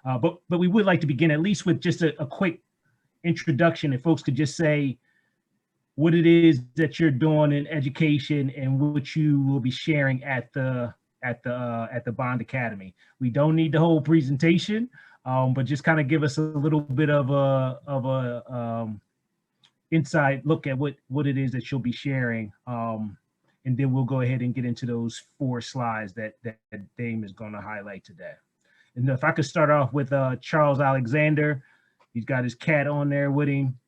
But we would like to begin at least with just a quick introduction. If folks could just say what it is that you're doing in education and what you will be sharing at the Bond Academy. We don't need the whole presentation, but just kind of give us a little bit of a inside look at what it is that you'll be sharing. And then we'll go ahead and get into those 4 slides that Dame is going to highlight today. And if I could start off with Charles Alexander, he's got his cat on there with him.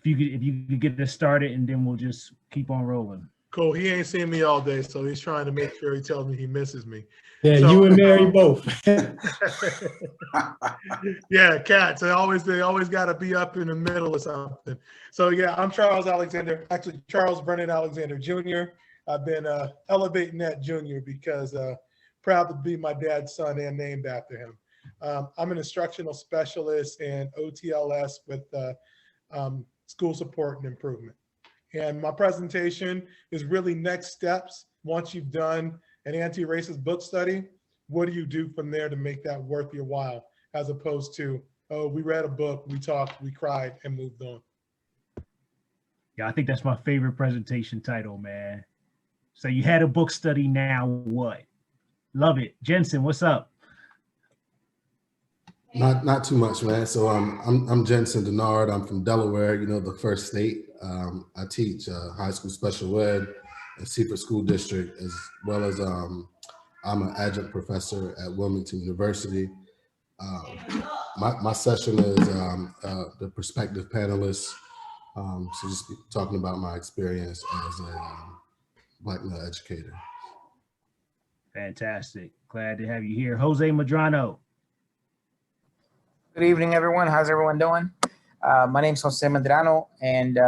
If you could get this started, and then we'll just keep on rolling. Cool. He ain't seen me all day, so he's trying to make sure he tells me he misses me. Yeah, so, you and Mary both. Yeah, cats. They always got to be up in the middle or something. So yeah, I'm Charles Alexander. Actually, Charles Brennan Alexander Jr. I've been elevating that junior because proud to be my dad's son and named after him. I'm an instructional specialist in OTLS with school support and improvement. And my presentation is really next steps. Once you've done an anti-racist book study, what do you do from there to make that worth your while, as opposed to, oh, we read a book, we talked, we cried, and moved on. Yeah, I think that's my favorite presentation title, man. So you had a book study, now what? Love it. Jensen, what's up? Not too much, man. So I'm Jensen Denard. I'm from Delaware, the first state. I teach high school special ed at Seaford School District, as well as I'm an adjunct professor at Wilmington University. My session is the perspective panelists. So just talking about my experience as a Black male educator. Fantastic. Glad to have you here. Jose Medrano. Good evening, everyone. How's everyone doing? My name is Jose Medrano, and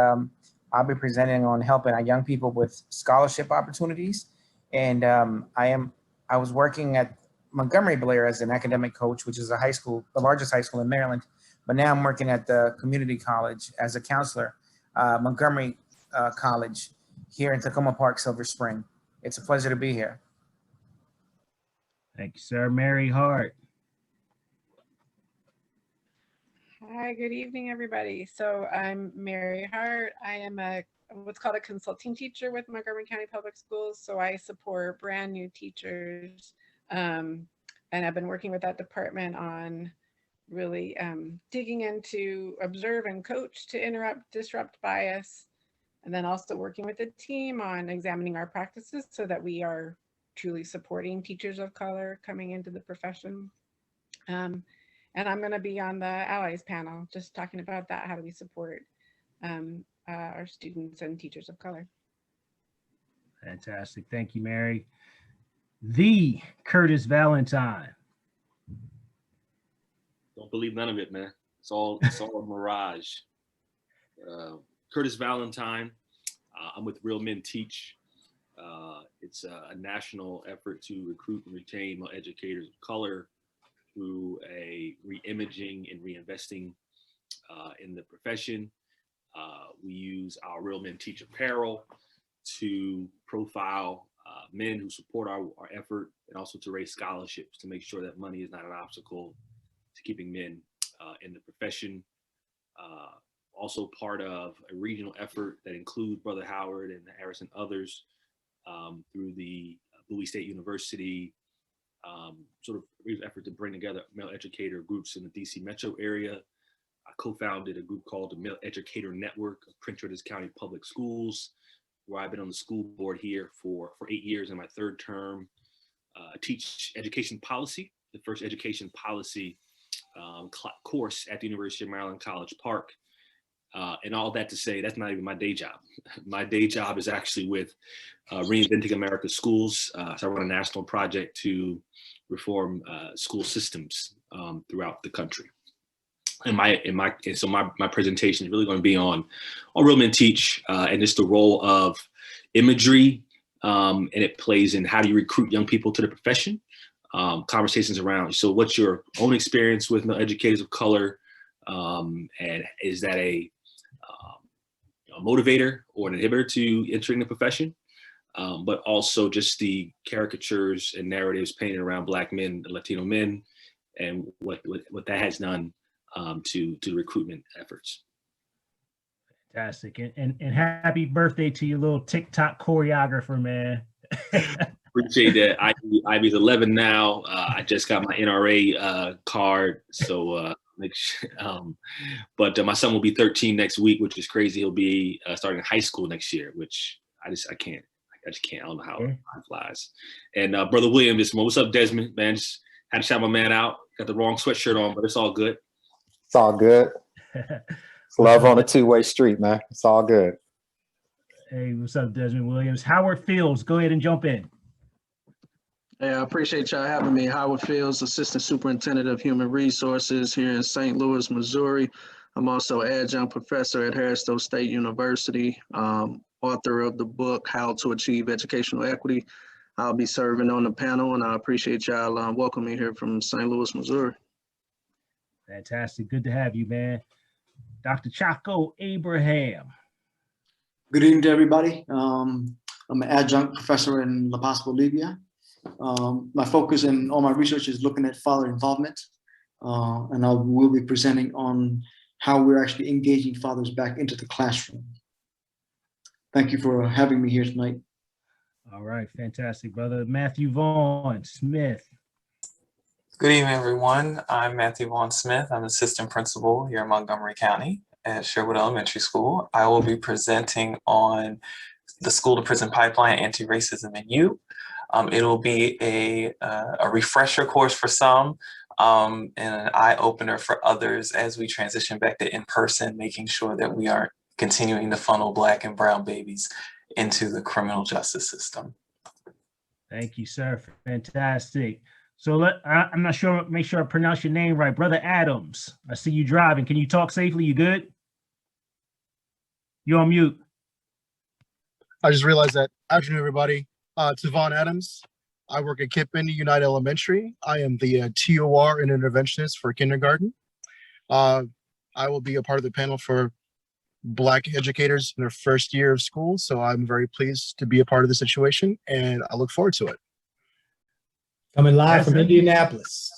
I'll be presenting on helping our young people with scholarship opportunities. And I was working at Montgomery Blair as an academic coach, which is a high school, the largest high school in Maryland. But now I'm working at the community college as a counselor, Montgomery College here in Tacoma Park, Silver Spring. It's a pleasure to be here. Thank you, sir. Mary Hart. Hi, good evening, everybody. So I'm Mary Hart. I am what's called a consulting teacher with Montgomery County Public Schools. So I support brand new teachers. And I've been working with that department on really digging into observe and coach to disrupt bias. And then also working with the team on examining our practices so that we are truly supporting teachers of color coming into the profession. And I'm going to be on the allies panel, just talking about that. How do we support our students and teachers of color? Fantastic. Thank you, Mary. The Curtis Valentine. Don't believe none of it, man. It's all a mirage. Curtis Valentine. I'm with Real Men Teach. It's a national effort to recruit and retain male educators of color through a re-imaging and reinvesting in the profession. We use our Real Men Teach apparel to profile men who support our effort, and also to raise scholarships to make sure that money is not an obstacle to keeping men in the profession. Also part of a regional effort that includes Brother Howard and Harris and others through the Bowie State University sort of effort to bring together male educator groups in the DC metro area. I co-founded a group called the Male Educator Network of Prince George's County Public Schools, where I've been on the school board here for 8 years in my 3rd term. Teach education policy, the first education policy course at the University of Maryland College Park. And all that to say, that's not even my day job. My day job is actually with Reinventing America's Schools. So I run a national project to reform school systems throughout the country. And so my presentation is really going to be on Real Men Teach and just the role of imagery, and it plays in how do you recruit young people to the profession. Conversations around, so what's your own experience with male educators of color, and is that a motivator or an inhibitor to entering the profession? but also just the caricatures and narratives painted around Black men, Latino men, and what that has done to the recruitment efforts. Fantastic. And happy birthday to your little TikTok choreographer, man. Appreciate that. Ivy's 11 now. I just got my NRA card, so make sure. But my son will be 13 next week, which is crazy. He'll be starting high school next year, which I just can't. I don't know how it flies. And Brother William, what's up, Desmond? Man, just had to shout my man out. Got the wrong sweatshirt on, but it's all good. It's all good. It's love on a two-way street, man. It's all good. Hey, what's up, Desmond Williams? Howard Fields, go ahead and jump in. Hey, I appreciate y'all having me. Howard Fields, Assistant Superintendent of Human Resources here in St. Louis, Missouri. I'm also adjunct professor at Harris-Stowe State University, author of the book, How to Achieve Educational Equity. I'll be serving on the panel, and I appreciate y'all welcoming me here from St. Louis, Missouri. Fantastic. Good to have you, man. Dr. Chaco Abraham. Good evening to everybody. I'm an adjunct professor in La Paz, Bolivia. My focus in all my research is looking at father involvement, and I will be presenting on how we're actually engaging fathers back into the classroom. Thank you for having me here tonight. All right, fantastic, brother. Matthew Vaughn Smith. Good evening, everyone. I'm Matthew Vaughn Smith. I'm assistant principal here in Montgomery County at Sherwood Elementary School. I will be presenting on the school to prison pipeline, anti-racism in you. It'll be a refresher course for some and an eye-opener for others as we transition back to in-person, making sure that we are continuing to funnel Black and brown babies into the criminal justice system. Thank you, sir. Fantastic. So I'm not sure, make sure I pronounce your name right. Brother Adams, I see you driving. Can you talk safely? You good? You're on mute. I just realized that. Afternoon, everybody. Tavon Adams. I work at Kippen United Elementary. I am the TOR and interventionist for kindergarten. I will be a part of the panel for Black educators in their first year of school. So I'm very pleased to be a part of the situation, and I look forward to it. Coming live from Indianapolis.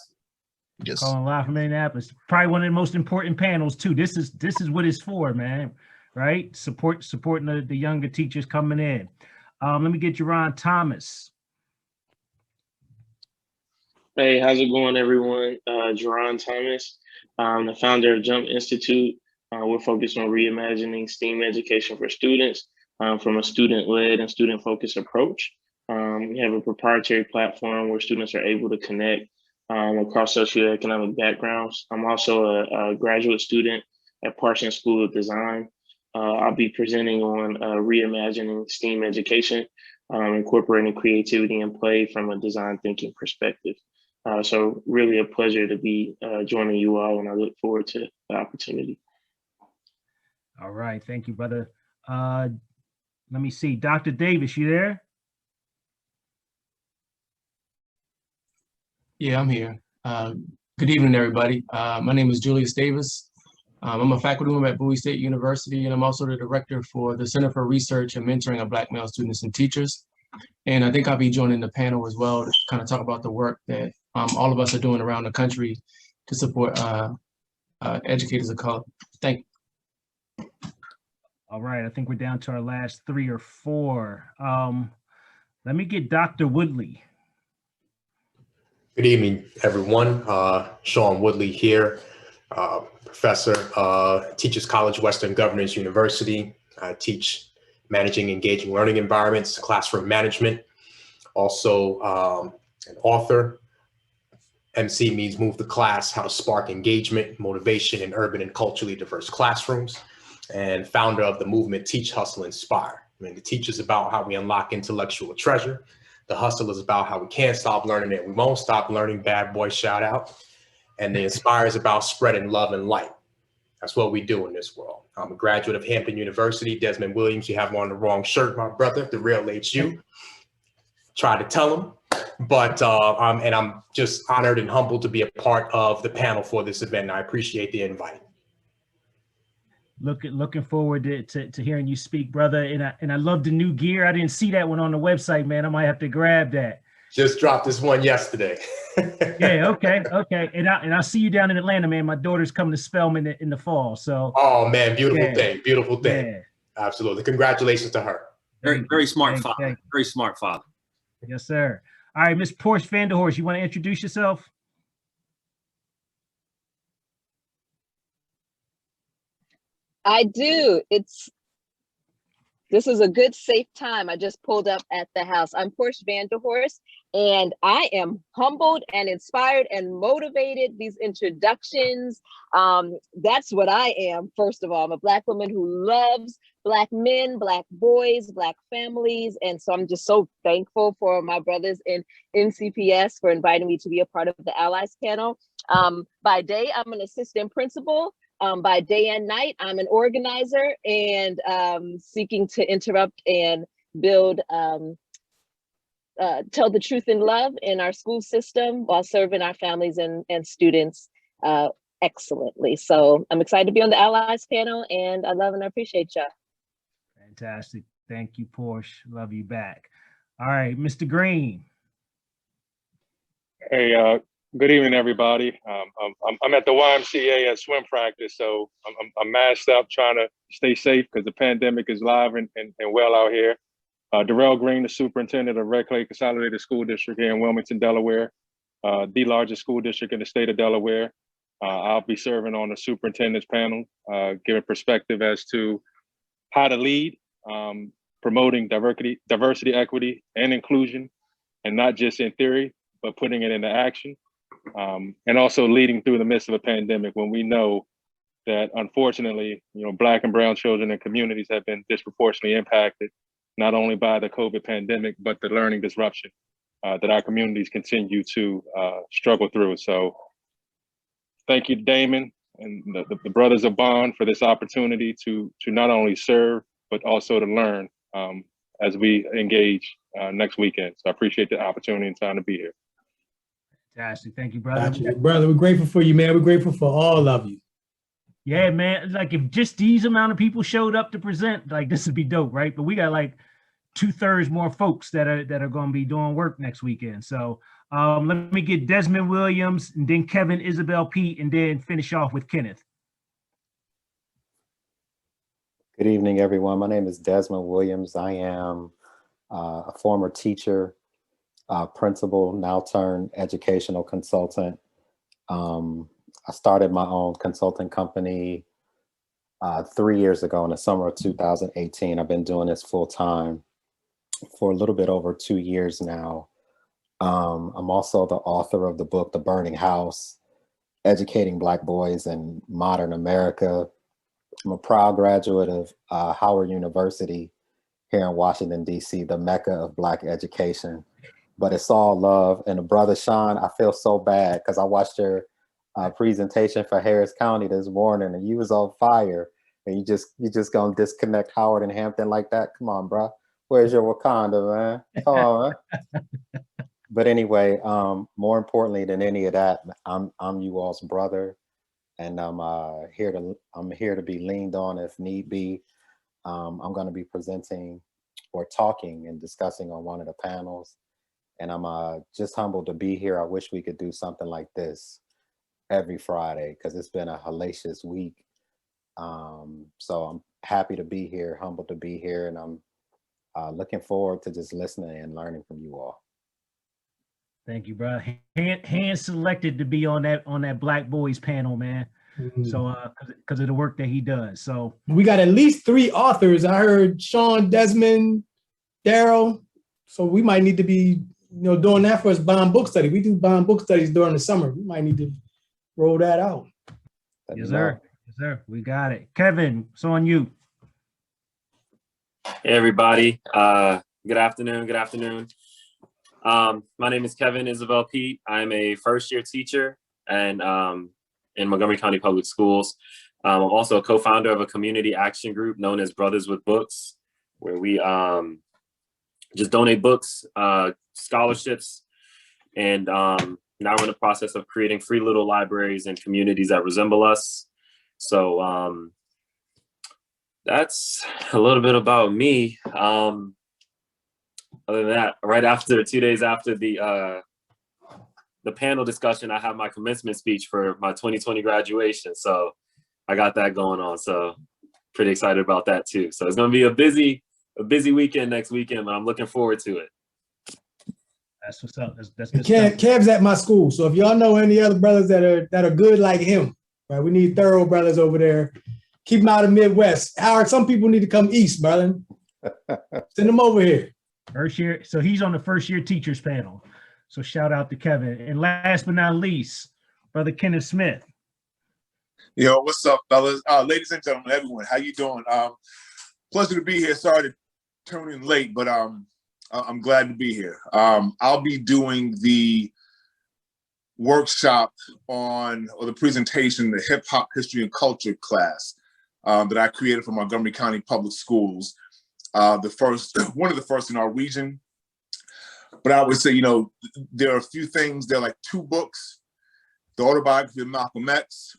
Yes. Calling live from Indianapolis. Probably one of the most important panels too. This is what it's for, man. Right? Supporting the younger teachers coming in. Let me get Jerron Thomas. Hey, how's it going, everyone? Jerron Thomas. I'm the founder of Jump Institute. We're focused on reimagining STEAM education for students from a student-led and student-focused approach. We have a proprietary platform where students are able to connect across socioeconomic backgrounds. I'm also a graduate student at Parsons School of Design. I'll be presenting on reimagining STEAM education, incorporating creativity and play from a design thinking perspective. So really a pleasure to be joining you all, and I look forward to the opportunity. All right, thank you, brother. Let me see, Dr. Davis, you there? Yeah, I'm here. Good evening, everybody. My name is Julius Davis. I'm a faculty member at Bowie State University, and I'm also the director for the Center for Research and Mentoring of Black Male Students and Teachers. And I think I'll be joining the panel as well to kind of talk about the work that all of us are doing around the country to support educators of color. Thank you. All right, I think we're down to our last 3 or 4. Let me get Dr. Woodley. Good evening, everyone. Sean Woodley here, professor, Teachers College, Western Governors University. I teach managing engaging learning environments, classroom management. Also an author. MC means Move the Class, How to Spark Engagement, Motivation in Urban and Culturally Diverse Classrooms, and founder of the movement Teach, Hustle, Inspire. I mean, the Teach is about how we unlock intellectual treasure. The Hustle is about how we can't stop learning and we won't stop learning. Bad boy shout out. And the Inspire is about spreading love and light. That's what we do in this world. I'm a graduate of Hampton University. Desmond Williams, you have on the wrong shirt, my brother, the real HU. Try to tell him. But I'm just honored and humbled to be a part of the panel for this event. And I appreciate the invite. Looking forward to hearing you speak, brother. And I love the new gear. I didn't see that one on the website, man. I might have to grab that. Just dropped this one yesterday. Yeah, okay. And I'll see you down in Atlanta, man. My daughter's coming to Spelman in the fall. So Oh man, beautiful yeah. thing. Beautiful thing. Yeah. Absolutely. Congratulations to her. Very smart Thank- father. thank- Very smart father. Yes, sir. All right, Miss Porsche Vanderhorst, you want to introduce yourself? I do. This is a good, safe time. I just pulled up at the house. I'm Porsche Vanderhorst, and I am humbled and inspired and motivated. These introductions, that's what I am, first of all. I'm a Black woman who loves Black men, Black boys, Black families. And so I'm just so thankful for my brothers in NCPS for inviting me to be a part of the Allies panel. By day, I'm an assistant principal. By day and night, I'm an organizer and seeking to interrupt and build, tell the truth in love in our school system while serving our families and students excellently. So I'm excited to be on the Allies panel, and I love and I appreciate y'all. Fantastic. Thank you, Porsche. Love you back. All right, Mr. Green. Hey, good evening, everybody. I'm at the YMCA at swim practice, so I'm masked up, trying to stay safe because the pandemic is live and well out here. Darrell Green, the superintendent of Red Clay Consolidated School District here in Wilmington, Delaware, the largest school district in the state of Delaware. I'll be serving on the superintendent's panel, giving perspective as to how to lead, promoting diversity, equity, and inclusion, and not just in theory, but putting it into action. And also leading through the midst of a pandemic when we know that unfortunately, Black and brown children and communities have been disproportionately impacted, not only by the COVID pandemic, but the learning disruption that our communities continue to struggle through. So thank you, Damon and the Brothers of Bond for this opportunity to not only serve, but also to learn as we engage next weekend. So I appreciate the opportunity and time to be here. Fantastic. Thank you, brother. Gotcha. Brother, we're grateful for you, man. We're grateful for all of you. Yeah, man. Like if just these amount of people showed up to present, like this would be dope, right? But we got like 2/3 more folks that are going to be doing work next weekend. So let me get Desmond Williams and then Kevin Isabel Pete and then finish off with Kenneth. Good evening, everyone. My name is Desmond Williams. I am a former teacher, principal, now turned educational consultant. I started my own consulting company 3 years ago in the summer of 2018. I've been doing this full time for a little bit over 2 years now. I'm also the author of the book, The Burning House, Educating Black Boys in Modern America. I'm a proud graduate of Howard University here in Washington, D.C., the Mecca of Black education. But it's all love. And brother Sean, I feel so bad because I watched your presentation for Harris County this morning and you was on fire. And you just gonna disconnect Howard and Hampton like that? Come on, bro. Where's your Wakanda, man? Come on, man. But anyway, more importantly than any of that, I'm you all's brother, and I'm here to be leaned on if need be. I'm going to be presenting or talking and discussing on one of the panels, and I'm just humbled to be here. I wish we could do something like this every Friday because it's been a hellacious week. So I'm happy to be here, humbled to be here, and I'm looking forward to just listening and learning from you all. Thank you, bro. Hand selected to be on that Black Boys panel, man. Mm-hmm. So because of the work that he does. So we got at least 3 authors. I heard Sean, Desmond, Daryl. So we might need to be, doing that for us bond book study. We do bond book studies during the summer. We might need to roll that out. Yes, sir. Yes, sir. We got it. Kevin, it's on you. Hey, everybody. Good afternoon. Good afternoon. My name is Kevin Isabel Pete. I'm a first-year teacher and in Montgomery County Public Schools. I'm also a co-founder of a community action group known as Brothers with Books, where we just donate books, scholarships, and now we're in the process of creating free little libraries in communities that resemble us. So That's a little bit about me. Other than that, right after 2 days after the panel discussion, I have my commencement speech for my 2020 graduation. So I got that going on. So pretty excited about that too. So it's gonna be a busy weekend next weekend, but I'm looking forward to it. That's what's up. That's good stuff. Kev's at my school, so if y'all know any other brothers that are good like him, right? We need thorough brothers over there. Keep them out of Midwest. Howard, some people need to come east, brother. Send them over here. First year, so he's on the first year teachers panel. So shout out to Kevin. And last but not least, Brother Kenneth Smith. Yo, what's up, fellas? Ladies and gentlemen, everyone, how you doing? Pleasure to be here. Sorry to tune in late, but I'm glad to be here. I'll be doing the workshop or the presentation, the hip hop history and culture class that I created for Montgomery County Public Schools. One of the first in our region. But I would say, you know, there are a few things. There are like 2 books: The Autobiography of Malcolm X,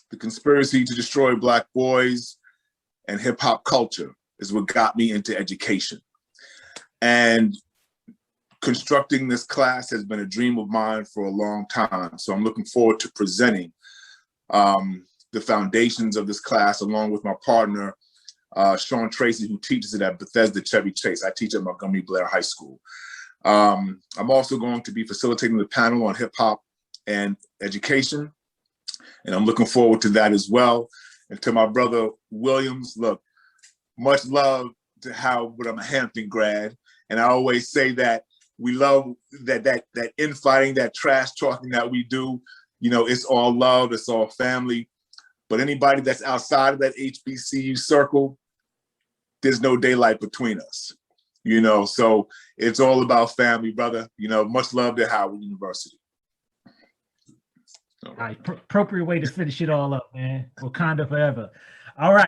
The Conspiracy to Destroy Black Boys, and Hip Hop Culture is what got me into education. And constructing this class has been a dream of mine for a long time. So I'm looking forward to presenting the foundations of this class along with my partner, Sean Tracy, who teaches it at Bethesda Chevy Chase. I teach at Montgomery Blair High School. I'm also going to be facilitating the panel on hip hop and education. And I'm looking forward to that as well. And to my brother Williams, look, much love to Howard, but I'm a Hampton grad. And I always say that we love that infighting, that trash talking that we do. You know, it's all love, it's all family. But anybody that's outside of that HBCU circle, there's no daylight between us. You know, so it's all about family, brother. You know, much love to Howard University. All right, appropriate way to finish it all up, man. Wakanda forever. All right.